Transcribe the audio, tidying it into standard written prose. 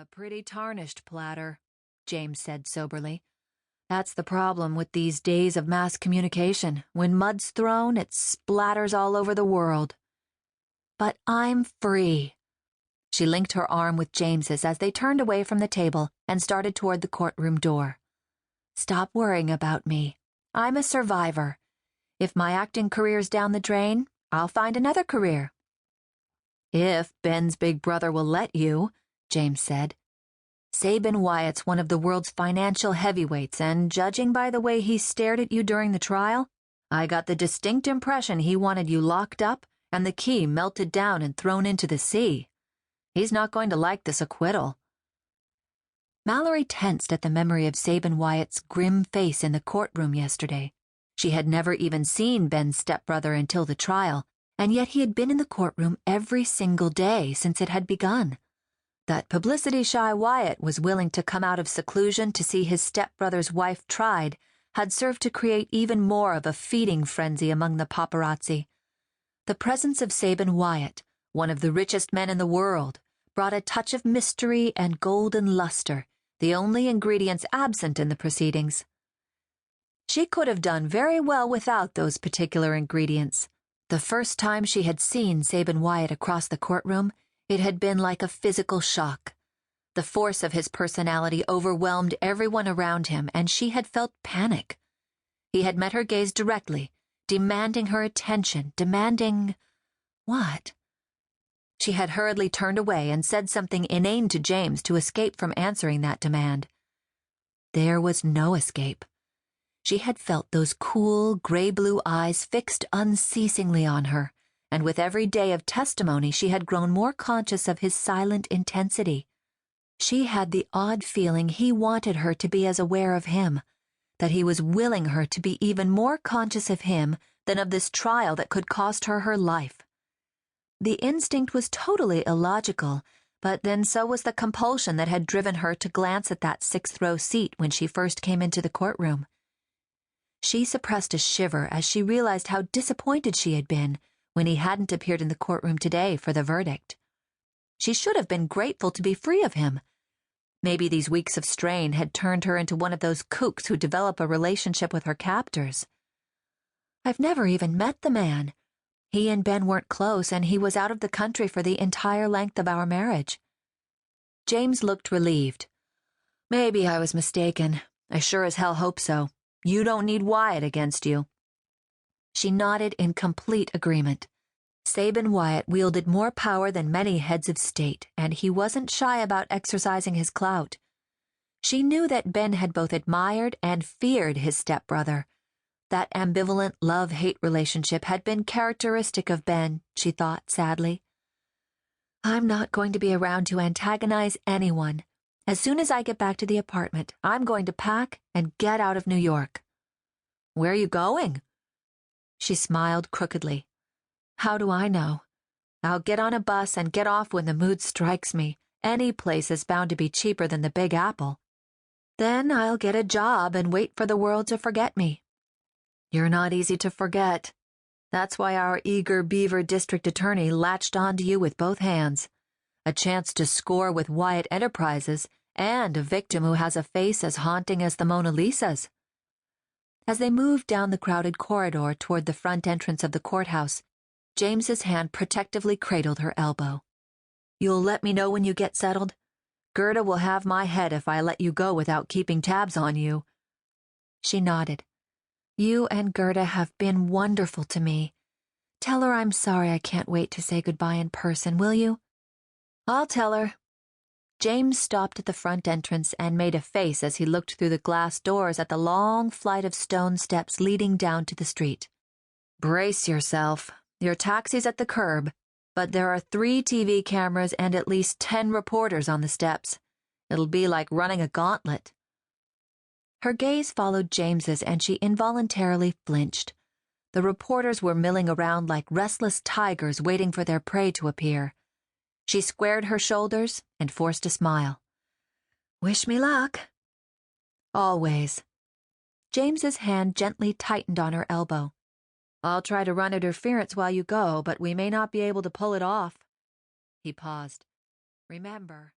A pretty tarnished platter, James said soberly. That's the problem with these days of mass communication. When mud's thrown, it splatters all over the world. But I'm free. She linked her arm with James's as they turned away from the table and started toward the courtroom door. Stop worrying about me. I'm a survivor. If my acting career's down the drain, I'll find another career. If Ben's big brother will let you, James said. Sabin Wyatt's one of the world's financial heavyweights, and judging by the way he stared at you during the trial, I got the distinct impression he wanted you locked up and the key melted down and thrown into the sea. He's not going to like this acquittal. Mallory tensed at the memory of Sabin Wyatt's grim face in the courtroom yesterday. She had never even seen Ben's stepbrother until the trial, and yet he had been in the courtroom every single day since it had begun. That publicity-shy Wyatt was willing to come out of seclusion to see his stepbrother's wife tried had served to create even more of a feeding frenzy among the paparazzi. The presence of Sabin Wyatt, one of the richest men in the world, brought a touch of mystery and golden luster, the only ingredients absent in the proceedings. She could have done very well without those particular ingredients. The first time she had seen Sabin Wyatt across the courtroom, it had been like a physical shock. The force of his personality overwhelmed everyone around him, and she had felt panic. He had met her gaze directly, demanding her attention, demanding... what? She had hurriedly turned away and said something inane to James to escape from answering that demand. There was no escape. She had felt those cool, gray-blue eyes fixed unceasingly on her, and with every day of testimony she had grown more conscious of his silent intensity. She had the odd feeling he wanted her to be as aware of him, that he was willing her to be even more conscious of him than of this trial that could cost her her life. The instinct was totally illogical, but then so was the compulsion that had driven her to glance at that sixth-row seat when she first came into the courtroom. She suppressed a shiver as she realized how disappointed she had been when he hadn't appeared in the courtroom today for the verdict. She should have been grateful to be free of him. Maybe these weeks of strain had turned her into one of those kooks who develop a relationship with her captors. I've never even met the man. He and Ben weren't close, and he was out of the country for the entire length of our marriage. James looked relieved. Maybe I was mistaken. I sure as hell hope so. You don't need Wyatt against you. She nodded in complete agreement. Sabin Wyatt wielded more power than many heads of state, and he wasn't shy about exercising his clout. She knew that Ben had both admired and feared his stepbrother. That ambivalent love-hate relationship had been characteristic of Ben, she thought sadly. I'm not going to be around to antagonize anyone. As soon as I get back to the apartment, I'm going to pack and get out of New York. Where are you going? She smiled crookedly. How do I know? I'll get on a bus and get off when the mood strikes me. Any place is bound to be cheaper than the Big Apple. Then I'll get a job and wait for the world to forget me. You're not easy to forget. That's why our eager Beaver district attorney latched onto you with both hands. A chance to score with Wyatt Enterprises, and a victim who has a face as haunting as the Mona Lisa's. As they moved down the crowded corridor toward the front entrance of the courthouse, James's hand protectively cradled her elbow. You'll let me know when you get settled? Gerda will have my head if I let you go without keeping tabs on you. She nodded. You and Gerda have been wonderful to me. Tell her I'm sorry I can't wait to say goodbye in person, will you? I'll tell her. James stopped at the front entrance and made a face as he looked through the glass doors at the long flight of stone steps leading down to the street. Brace yourself. Your taxi's at the curb, but there are 3 TV cameras and at least 10 reporters on the steps. It'll be like running a gauntlet. Her gaze followed James's and she involuntarily flinched. The reporters were milling around like restless tigers waiting for their prey to appear. She squared her shoulders and forced a smile. Wish me luck. Always. James's hand gently tightened on her elbow. I'll try to run interference while you go, but we may not be able to pull it off. He paused. Remember,